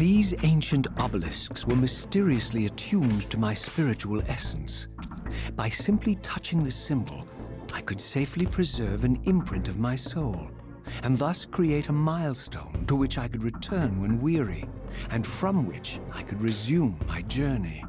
These ancient obelisks were mysteriously attuned to my spiritual essence. By simply touching the symbol, I could safely preserve an imprint of my soul, and thus create a milestone to which I could return when weary, and from which I could resume my journey.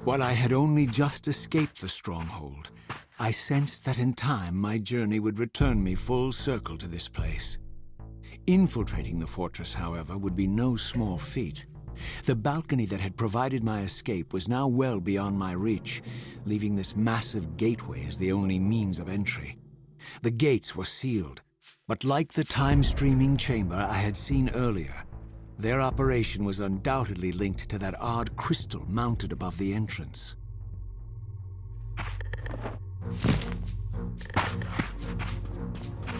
While I had only just escaped the stronghold, I sensed that in time my journey would return me full circle to this place. Infiltrating the fortress, however, would be no small feat. The balcony that had provided my escape was now well beyond my reach, leaving this massive gateway as the only means of entry. The gates were sealed, but like the time-streaming chamber I had seen earlier, their operation was undoubtedly linked to that odd crystal mounted above the entrance.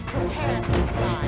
Prepare to die.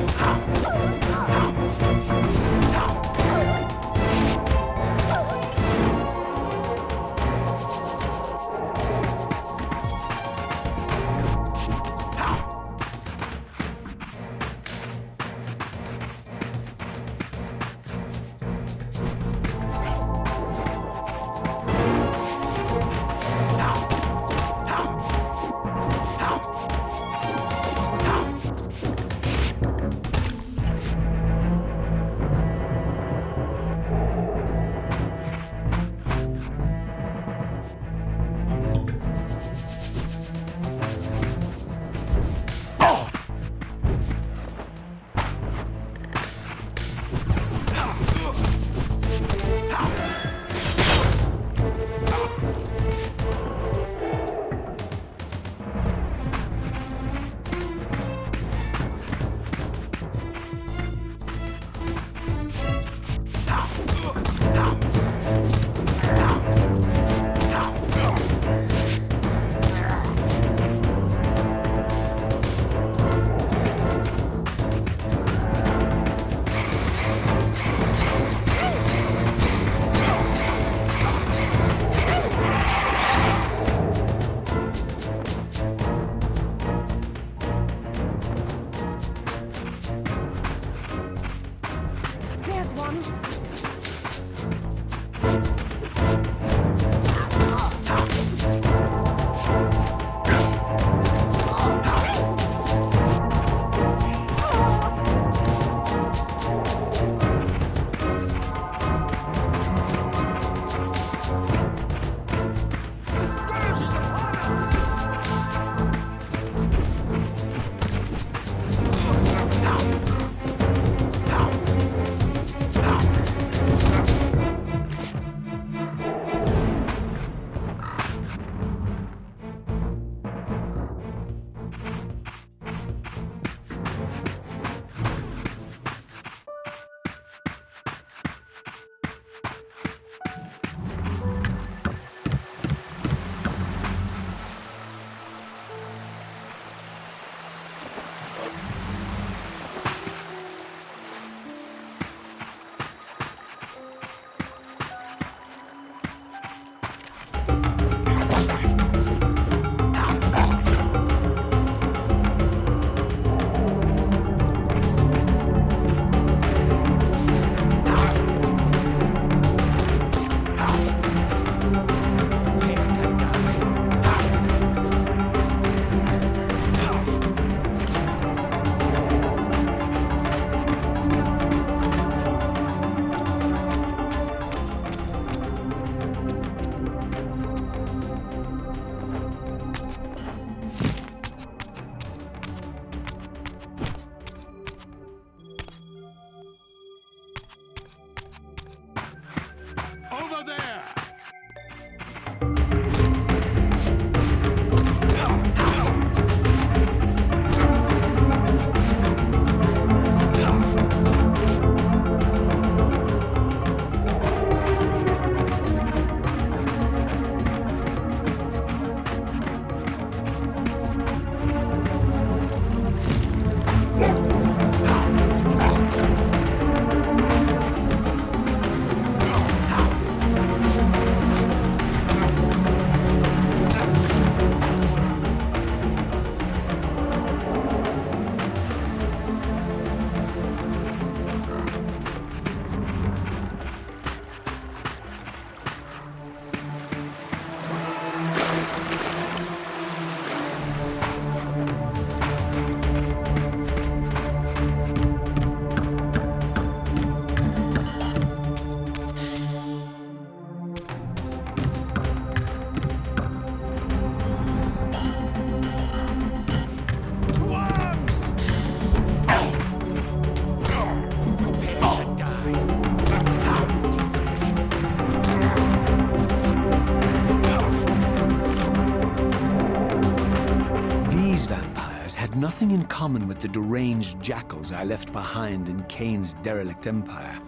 had nothing in common with the deranged jackals I left behind in Kain's derelict empire,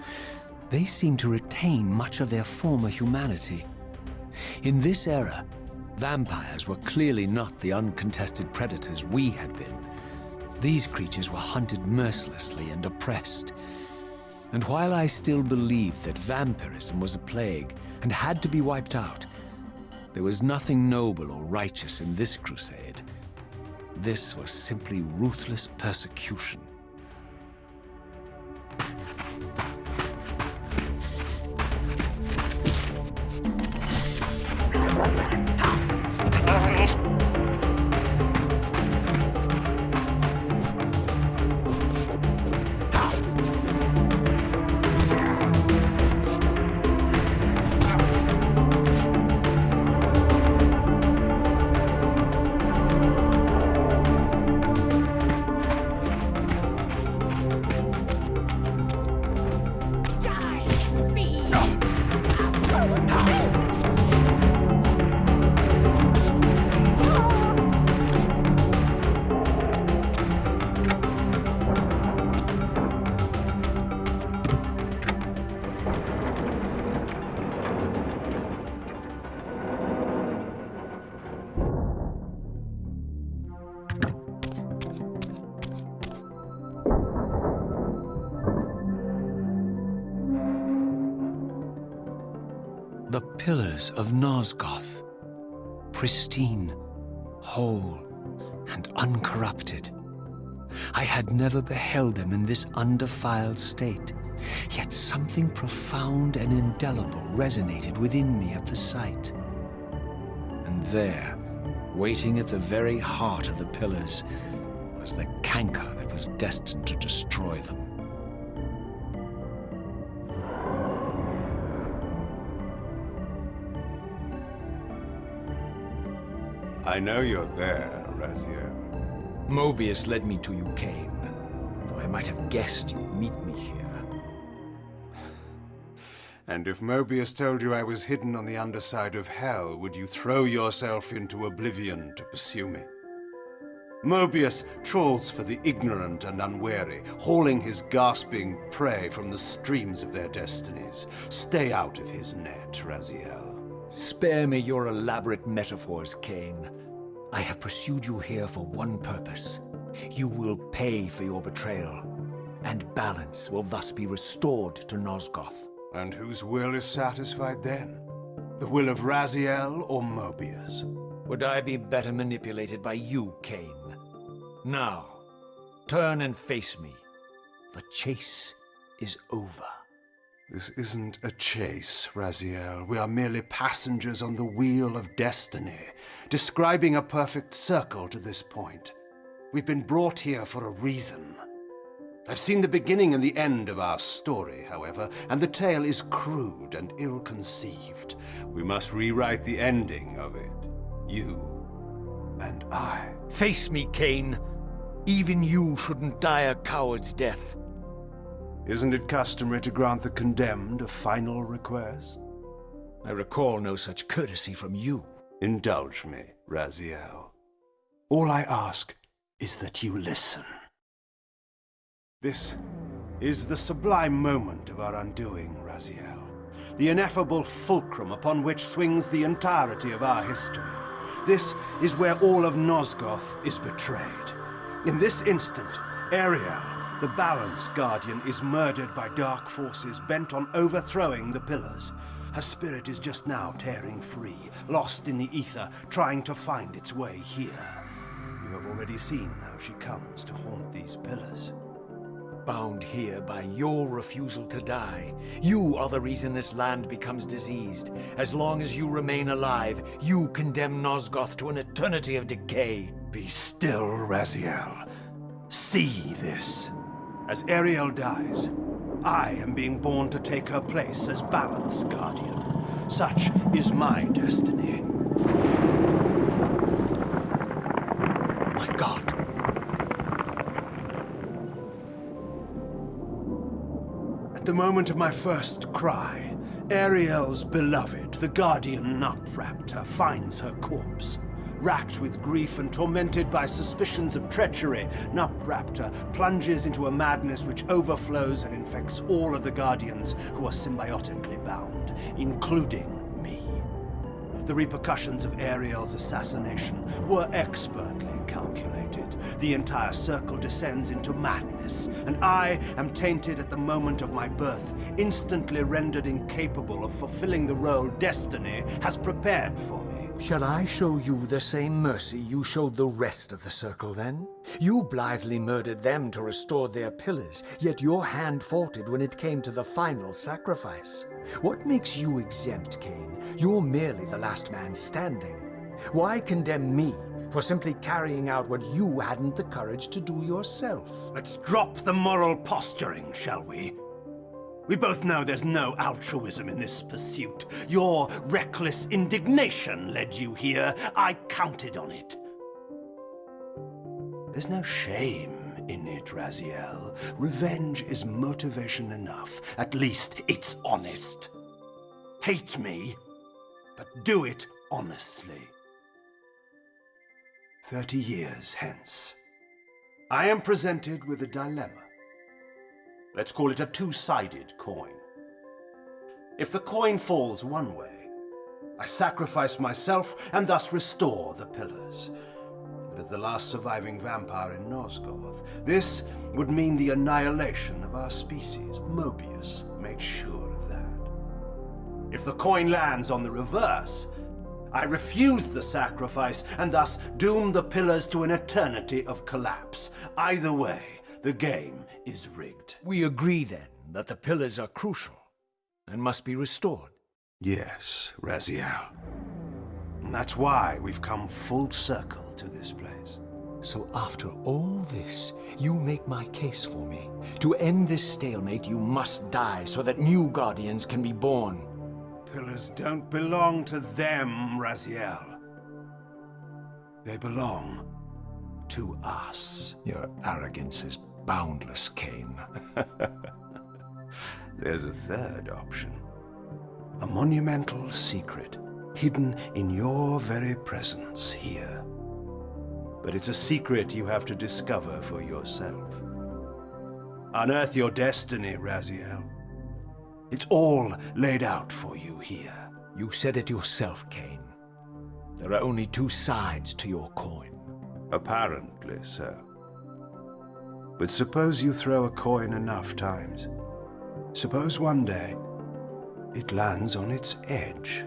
they seemed to retain much of their former humanity. In this era, vampires were clearly not the uncontested predators we had been. These creatures were hunted mercilessly and oppressed. And while I still believed that vampirism was a plague and had to be wiped out, there was nothing noble or righteous in this crusade. This was simply ruthless persecution. The pillars of Nosgoth, pristine, whole, and uncorrupted. I had never beheld them in this undefiled state, yet something profound and indelible resonated within me at the sight. And there, waiting at the very heart of the pillars, was the canker that was destined to destroy them. I know you're there, Raziel. Mobius led me to you, Kain, though I might have guessed you'd meet me here. And if Mobius told you I was hidden on the underside of hell, would you throw yourself into oblivion to pursue me? Mobius trawls for the ignorant and unwary, hauling his gasping prey from the streams of their destinies. Stay out of his net, Raziel. Spare me your elaborate metaphors, Kain. I have pursued you here for one purpose. You will pay for your betrayal, and balance will thus be restored to Nosgoth. And whose will is satisfied then? The will of Raziel or Mobius? Would I be better manipulated by you, Kain? Now, turn and face me. The chase is over. This isn't a chase, Raziel. We are merely passengers on the wheel of destiny, describing a perfect circle to this point. We've been brought here for a reason. I've seen the beginning and the end of our story, however, and the tale is crude and ill-conceived. We must rewrite the ending of it. You and I. Face me, Kain. Even you shouldn't die a coward's death. Isn't it customary to grant the condemned a final request? I recall no such courtesy from you. Indulge me, Raziel. All I ask is that you listen. This is the sublime moment of our undoing, Raziel. The ineffable fulcrum upon which swings the entirety of our history. This is where all of Nosgoth is betrayed. In this instant, Ariel, the Balance Guardian, is murdered by dark forces bent on overthrowing the pillars. Her spirit is just now tearing free, lost in the ether, trying to find its way here. You have already seen how she comes to haunt these pillars. Bound here by your refusal to die. You are the reason this land becomes diseased. As long as you remain alive, you condemn Nosgoth to an eternity of decay. Be still, Raziel. See this. As Ariel dies, I am being born to take her place as Balance Guardian. Such is my destiny. My God. At the moment of my first cry, Ariel's beloved, the Guardian up-wrapped her, finds her corpse. Racked with grief and tormented by suspicions of treachery, Nupraptor plunges into a madness which overflows and infects all of the Guardians who are symbiotically bound, including me. The repercussions of Ariel's assassination were expertly calculated. The entire circle descends into madness, and I am tainted at the moment of my birth, instantly rendered incapable of fulfilling the role destiny has prepared for me. Shall I show you the same mercy you showed the rest of the circle, then? You blithely murdered them to restore their pillars, yet your hand faltered when it came to the final sacrifice. What makes you exempt, Cain? You're merely the last man standing. Why condemn me for simply carrying out what you hadn't the courage to do yourself? Let's drop the moral posturing, shall we? We both know there's no altruism in this pursuit. Your reckless indignation led you here. I counted on it. There's no shame in it, Raziel. Revenge is motivation enough. At least it's honest. Hate me, but do it honestly. 30 years hence, I am presented with a dilemma. Let's call it a two-sided coin. If the coin falls one way, I sacrifice myself and thus restore the pillars. But as the last surviving vampire in Nosgoth, this would mean the annihilation of our species. Mobius made sure of that. If the coin lands on the reverse, I refuse the sacrifice and thus doom the pillars to an eternity of collapse. Either way, the game is rigged. We agree, then, that the pillars are crucial and must be restored. Yes, Raziel. And that's why we've come full circle to this place. So after all this, you make my case for me. To end this stalemate, you must die so that new Guardians can be born. Pillars don't belong to them, Raziel. They belong to us. Your arrogance is boundless, Cain. There's a third option. A monumental secret, hidden in your very presence here. But it's a secret you have to discover for yourself. Unearth your destiny, Raziel. It's all laid out for you here. You said it yourself, Cain. There are only two sides to your coin. Apparently so. But suppose you throw a coin enough times. Suppose one day it lands on its edge.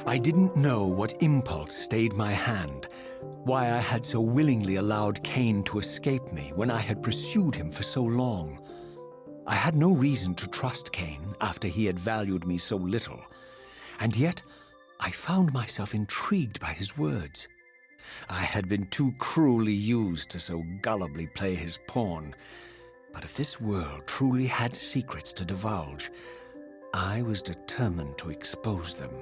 I didn't know what impulse stayed my hand, why I had so willingly allowed Cain to escape me when I had pursued him for so long. I had no reason to trust Cain after he had valued me so little, and yet I found myself intrigued by his words. I had been too cruelly used to so gullibly play his pawn, but if this world truly had secrets to divulge, I was determined to expose them.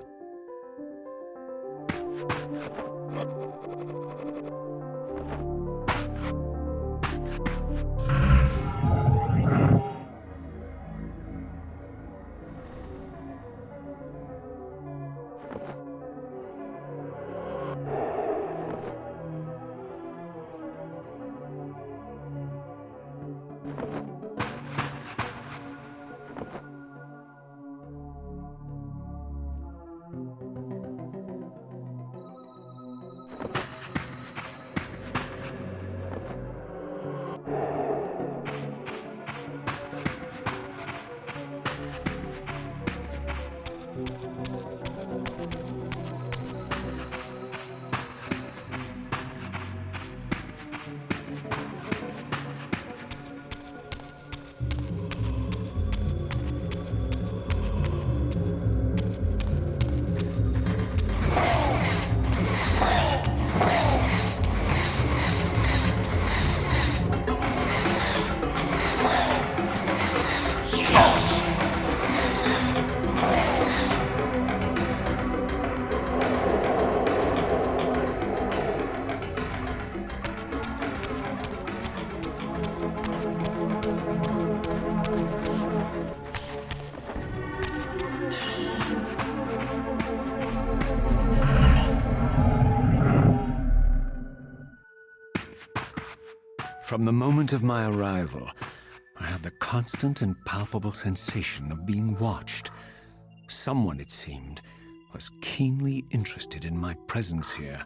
From the moment of my arrival, I had the constant and palpable sensation of being watched. Someone, it seemed, was keenly interested in my presence here.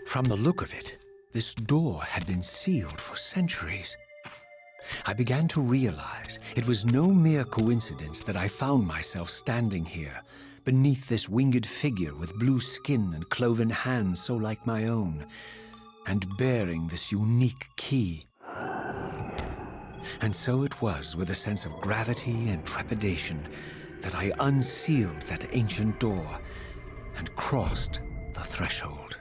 From the look of it, this door had been sealed for centuries. I began to realize it was no mere coincidence that I found myself standing here, beneath this winged figure with blue skin and cloven hands so like my own, and bearing this unique key. And so it was with a sense of gravity and trepidation that I unsealed that ancient door and crossed the threshold.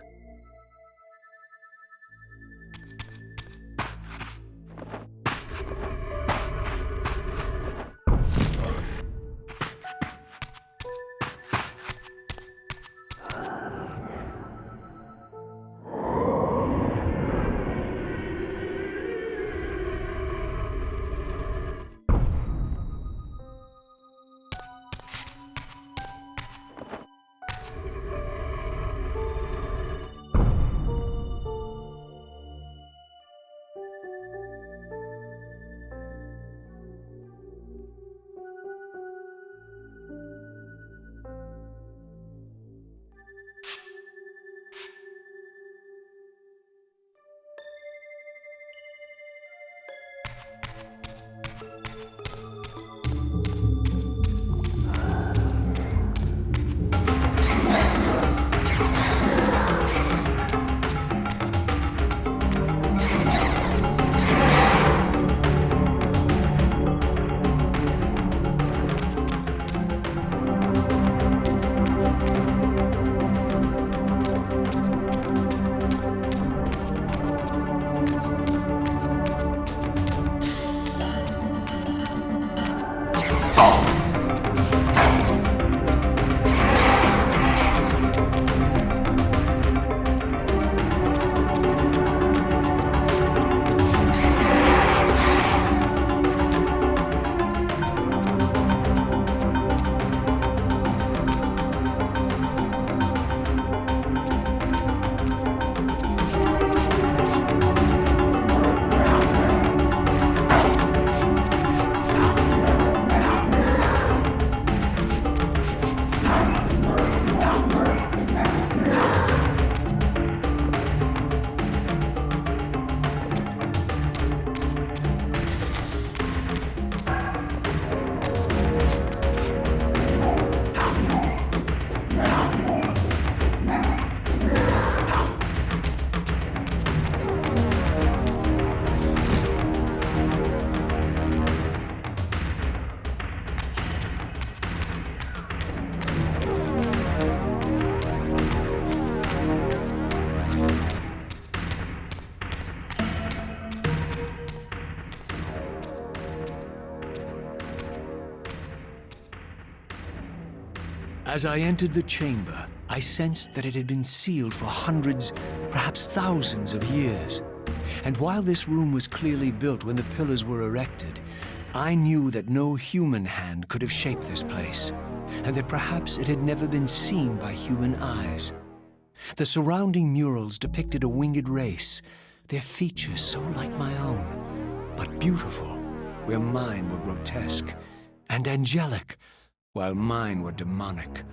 As I entered the chamber, I sensed that it had been sealed for hundreds, perhaps thousands of years. And while this room was clearly built when the pillars were erected, I knew that no human hand could have shaped this place, and that perhaps it had never been seen by human eyes. The surrounding murals depicted a winged race, their features so like my own, but beautiful, where mine were grotesque, and angelic, while mine were demonic.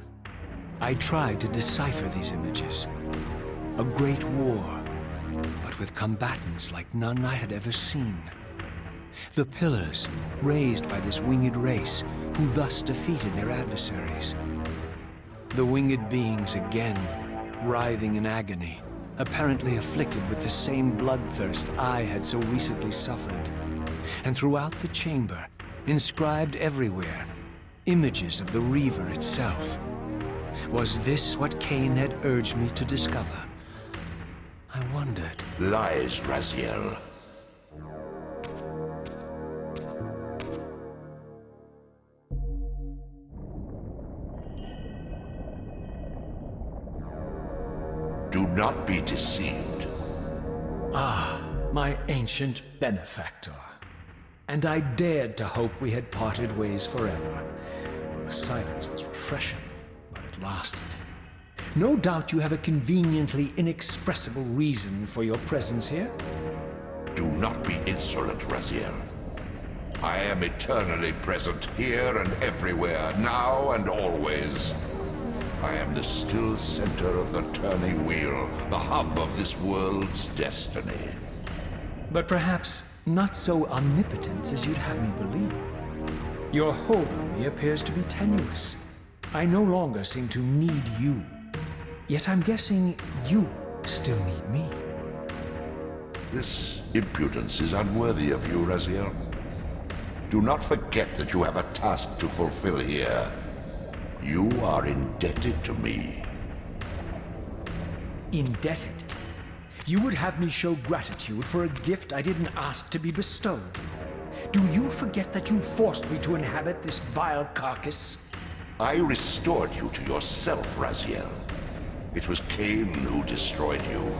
I tried to decipher these images. A great war, but with combatants like none I had ever seen. The pillars, raised by this winged race, who thus defeated their adversaries. The winged beings again, writhing in agony, apparently afflicted with the same bloodthirst I had so recently suffered. And throughout the chamber, inscribed everywhere, images of the Reaver itself. Was this what Cain had urged me to discover? I wondered. Lies, Raziel. Do not be deceived. Ah, my ancient benefactor. And I dared to hope we had parted ways forever. Your silence was refreshing, but it lasted. No doubt you have a conveniently inexpressible reason for your presence here. Do not be insolent, Raziel. I am eternally present, here and everywhere, now and always. I am the still center of the turning wheel, the hub of this world's destiny. But perhaps not so omnipotent as you'd have me believe. Your hold on me appears to be tenuous. I no longer seem to need you. Yet I'm guessing you still need me. This impudence is unworthy of you, Raziel. Do not forget that you have a task to fulfill here. You are indebted to me. Indebted? You would have me show gratitude for a gift I didn't ask to be bestowed. Do you forget that you forced me to inhabit this vile carcass? I restored you to yourself, Raziel. It was Cain who destroyed you.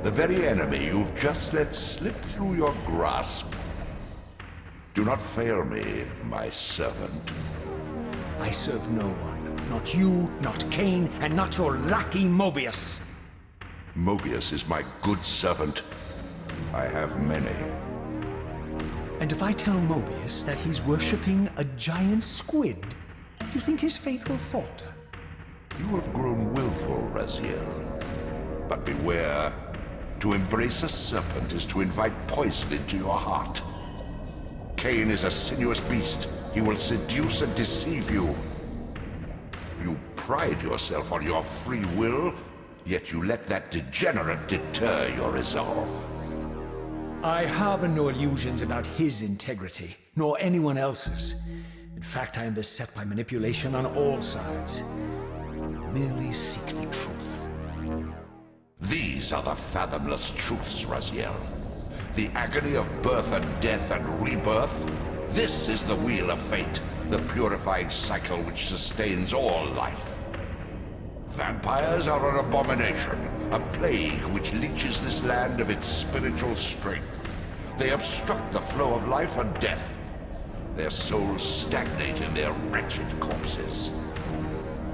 The very enemy you've just let slip through your grasp. Do not fail me, my servant. I serve no one. Not you, not Cain, and not your lackey Mobius. Mobius is my good servant. I have many. And if I tell Mobius that he's worshipping a giant squid, do you think his faith will falter? You have grown willful, Raziel. But beware. To embrace a serpent is to invite poison into your heart. Cain is a sinuous beast. He will seduce and deceive you. You pride yourself on your free will, yet you let that degenerate deter your resolve. I harbor no illusions about his integrity, nor anyone else's. In fact, I am beset by manipulation on all sides. I merely seek the truth. These are the fathomless truths, Raziel. The agony of birth and death and rebirth. This is the wheel of fate, the purifying cycle which sustains all life. Vampires are an abomination, a plague which leeches this land of its spiritual strength. They obstruct the flow of life and death. Their souls stagnate in their wretched corpses.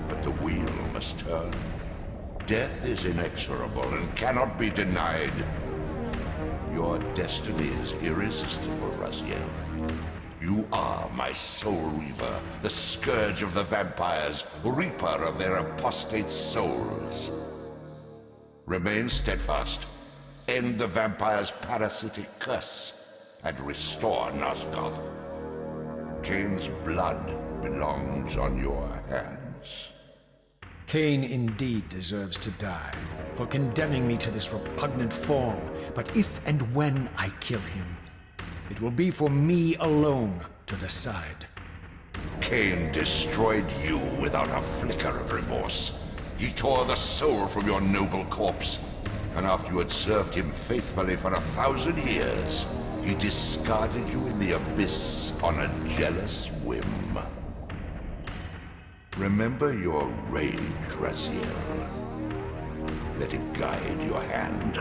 But the wheel must turn. Death is inexorable and cannot be denied. Your destiny is irresistible, Raziel. You are my soul Reaver, the scourge of the vampires, reaper of their apostate souls. Remain steadfast, end the vampire's parasitic curse, and restore Nosgoth. Cain's blood belongs on your hands. Cain indeed deserves to die for condemning me to this repugnant form. But if and when I kill him, it will be for me alone to decide. Cain destroyed you without a flicker of remorse. He tore the soul from your noble corpse, and after you had served him faithfully for 1,000 years, he discarded you in the abyss on a jealous whim. Remember your rage, Raziel. Let it guide your hand.